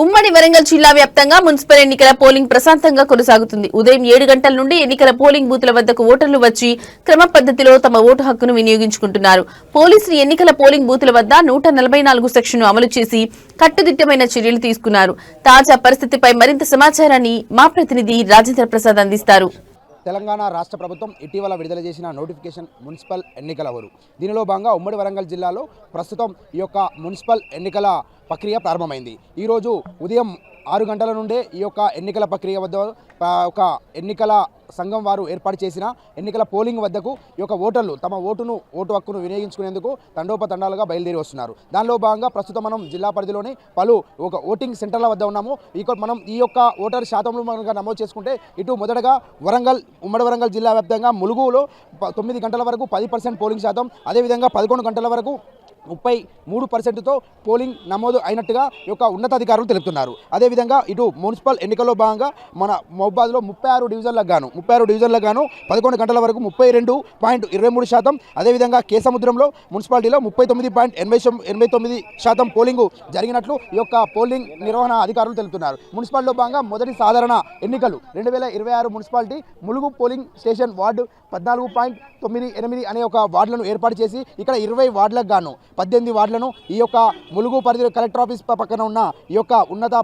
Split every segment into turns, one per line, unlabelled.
ఉమ్మడి వరంగల్ జిల్లా వ్యాప్తంగా మున్సిపల్ ఎన్నికల పోలింగ్ ప్రశాంతంగా కొనసాగుతుంది. ఉదయం 7 గంటల నుండి ఎన్నికల పోలింగ్ బూత్ల వద్దకు ఓటర్లు వచ్చి క్రమ పద్ధతిలో తమ ఓటు హక్కును వినియోగించుకుంటున్నారు. పోలీసులు ఎన్నికల పోలింగ్ బూత్ల వద్ద 144 సెక్షన్ను అమలు చేసి కట్టుదిట్టమైన చర్యలు తీసుకున్నారు. తాజా పరిస్థితిపై మరింత సమాచారాన్ని మా ప్రతినిధి రాజేంద్ర ప్రసాద్ అందిస్తారు.
తెలంగాణ రాష్ట్ర ప్రభుత్వం ఇటీవల విడుదల చేసిన నోటిఫికేషన్ మున్సిపల్ ఎన్నికల వరు. దీనిలో భాగంగా ఉమ్మడి వరంగల్ జిల్లాలో ప్రస్తుతం ఈ యొక్క మున్సిపల్ ఎన్నికల ప్రక్రియ ప్రారంభమైంది. ఈరోజు ఉదయం 6 గంటల నుండే ఈ యొక్క ఎన్నికల ప్రక్రియ వద్ద ఒక ఎన్నికల సంఘం వారు ఏర్పాటు చేసిన ఎన్నికల పోలింగ్ వద్దకు ఈ యొక్క ఓటర్లు తమ ఓటు హక్కును వినియోగించుకునేందుకు తండోపతండాలుగా బయలుదేరి వస్తున్నారు. దానిలో భాగంగా ప్రస్తుతం మనం జిల్లా పరిధిలోని పలు ఒక ఓటింగ్ సెంటర్ల వద్ద ఉన్నాము. మనం ఈ యొక్క ఓటర్ శాతంలో మనగా నమోదు చేసుకుంటే ఇటు మొదటగా ఉమ్మడి వరంగల్ జిల్లా వ్యాప్తంగా ములుగులో 9 గంటల వరకు 10% పోలింగ్ శాతం, అదేవిధంగా 11 గంటల వరకు 33%తో పోలింగ్ నమోదు అయినట్టుగా ఈ యొక్క ఉన్నతాధికారులు తెలుపుతున్నారు. అదేవిధంగా ఇటు మున్సిపల్ ఎన్నికల్లో భాగంగా మన మహబూబాద్లో 36 డివిజన్లకు గాను 11 గంటల వరకు 32.23%, అదేవిధంగా కేసముద్రంలో మున్సిపాలిటీలో 39.89% పోలింగ్ జరిగినట్లు ఈ యొక్క పోలింగ్ నిర్వహణ అధికారులు తెలుపుతున్నారు. మున్సిపాలిటీలో భాగంగా మొదటి సాధారణ ఎన్నికలు 2026 municipality Mulugu polling station ward 14.98 అనే ఒక వార్డులను ఏర్పాటు చేసి ఇక్కడ 20 వార్డులకు గాను 18 వార్డులను ఈ యొక్క ములుగు పరిధి కలెక్టర్ ఆఫీస్ పక్కన ఉన్న ఈ యొక్క ఉన్నత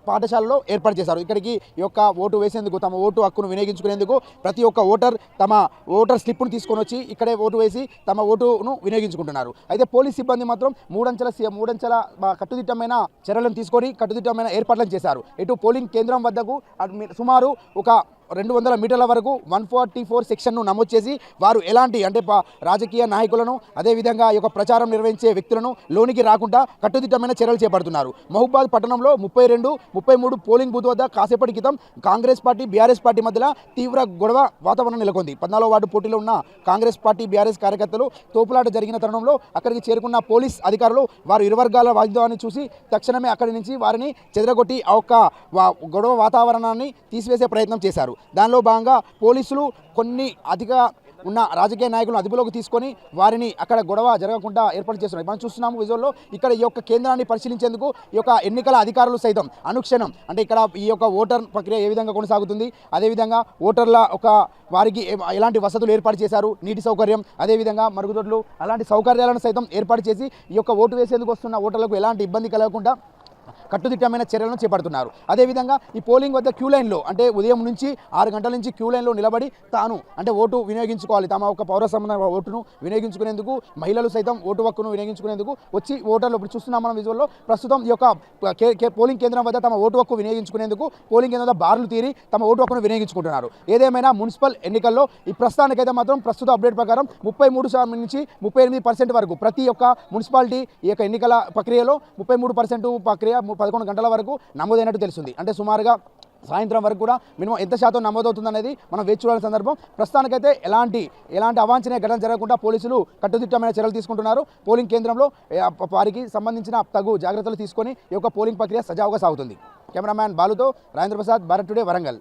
పాఠశాలలో ఏర్పాటు చేశారు. ఇక్కడికి ఈ యొక్క ఓటు వేసేందుకు తమ ఓటు హక్కును వినియోగించుకునేందుకు ప్రతి ఒక్క ఓటర్ తమ ఓటర్ స్లిప్ను తీసుకొని వచ్చి ఇక్కడే ఓటు వేసి తమ ఓటును వినియోగించుకుంటున్నారు. అయితే పోలీస్ సిబ్బంది మాత్రం మూడంచెల కట్టుదిట్టమైన చర్యలను తీసుకొని కట్టుదిట్టమైన ఏర్పాట్లను చేశారు. ఇటు పోలింగ్ కేంద్రం వద్దకు సుమారు ఒక 200 మీటర్ల వరకు 144 సెక్షన్ను నమోదు చేసి వారు ఎలాంటి రాజకీయ నాయకులను అదేవిధంగా ఈ యొక్క ప్రచారం నిర్వహించే వ్యక్తులను లోనికి రాకుండా కట్టుదిట్టమైన చర్యలు చేపడుతున్నారు. మహబూబాద్ పట్టణంలో 33 పోలింగ్ బూత్ వద్ద కాసేపటి క్రితం కాంగ్రెస్ పార్టీ బీఆర్ఎస్ పార్టీ మధ్యలో తీవ్ర గొడవ వాతావరణం నెలకొంది. 14వ వార్డు పోటీలో ఉన్న కాంగ్రెస్ పార్టీ బీఆర్ఎస్ కార్యకర్తలు తోపులాట జరిగిన తరుణంలో అక్కడికి చేరుకున్న పోలీస్ అధికారులు వారు ఇరు వర్గాల వాగ్వాదాన్ని చూసి తక్షణమే అక్కడి నుంచి వారిని చెదరగొట్టి ఆ యొక్క గొడవ వాతావరణాన్ని తీసివేసే ప్రయత్నం చేశారు. దానిలో భాగంగా పోలీసులు కొన్ని ఉన్న రాజకీయ నాయకులను అదుపులోకి తీసుకొని వారిని అక్కడ గొడవ జరగకుండా ఏర్పాటు చేస్తున్నారు. మనం చూస్తున్నాము విజువల్లో ఇక్కడ ఈ యొక్క కేంద్రాన్ని పరిశీలించేందుకు ఈ యొక్క ఎన్నికల అధికారులు సైతం అనుక్షణం ఇక్కడ ఈ యొక్క ఓటర్ ప్రక్రియ ఏ విధంగా కొనసాగుతుంది, అదేవిధంగా ఓటర్ల వారికి ఎలాంటి వసతులు ఏర్పాటు చేశారు, నీటి సౌకర్యం, అదేవిధంగా మరుగుదొడ్లు అలాంటి సౌకర్యాలను సైతం ఏర్పాటు చేసి ఈ యొక్క ఓటు వేసేందుకు వస్తున్న ఓటర్లకు ఎలాంటి ఇబ్బంది కలగకుండా కట్టుదిట్టమైన చర్యలను చేపడుతున్నారు. అదేవిధంగా ఈ పోలింగ్ వద్ద క్యూ లైన్లో ఉదయం నుంచి 6 గంటల నుంచి క్యూ లైన్లో నిలబడి తాను ఓటు వినియోగించుకోవాలి, తమ ఒక పౌర సంబంధ ఓటును వినియోగించుకునేందుకు మహిళలు సైతం ఓటు హక్కును వినియోగించుకునేందుకు వచ్చి ఓటర్లు ఇప్పుడు చూస్తున్నాం మనం విజువల్లో ప్రస్తుతం ఈ యొక్క పోలింగ్ కేంద్రం వద్ద తమ ఓటు హక్కు వినియోగించుకునేందుకు పోలింగ్ కేంద్రం వద్ద బార్లు తీరి తమ ఓటు హక్కును వినియోగించుకుంటున్నారు. ఏదేమైనా మున్సిపల్ ఎన్నికల్లో ఈ ప్రస్తుతానికైతే మాత్రం ప్రస్తుత అప్డేట్ ప్రకారం 33% నుంచి 38% వరకు ప్రతి ఒక్క మున్సిపాలిటీ ఈ యొక్క ఎన్నికల ప్రక్రియలో 33% ప్రక్రియ 11 గంటల వరకు నమోదైనట్టు తెలుస్తుంది. సుమారుగా సాయంత్రం వరకు కూడా మినిమం ఎంత శాతం నమోదవుతుందనేది మనం వేచి చూడాల్సిన సందర్భం. ప్రస్తుతానికైతే ఎలాంటి అవాంఛనీయ ఘటన జరగకుండా పోలీసులు కట్టుదిట్టమైన చర్యలు తీసుకుంటున్నారు. పోలింగ్ కేంద్రంలో వారికి సంబంధించిన తగు జాగ్రత్తలు తీసుకొని ఈ యొక్క పోలింగ్ ప్రక్రియ సజావుగా సాగుతుంది. కెమెరామ్యాన్ బాలుతో రాజేంద్ర ప్రసాద్, భారత్ టుడే, వరంగల్.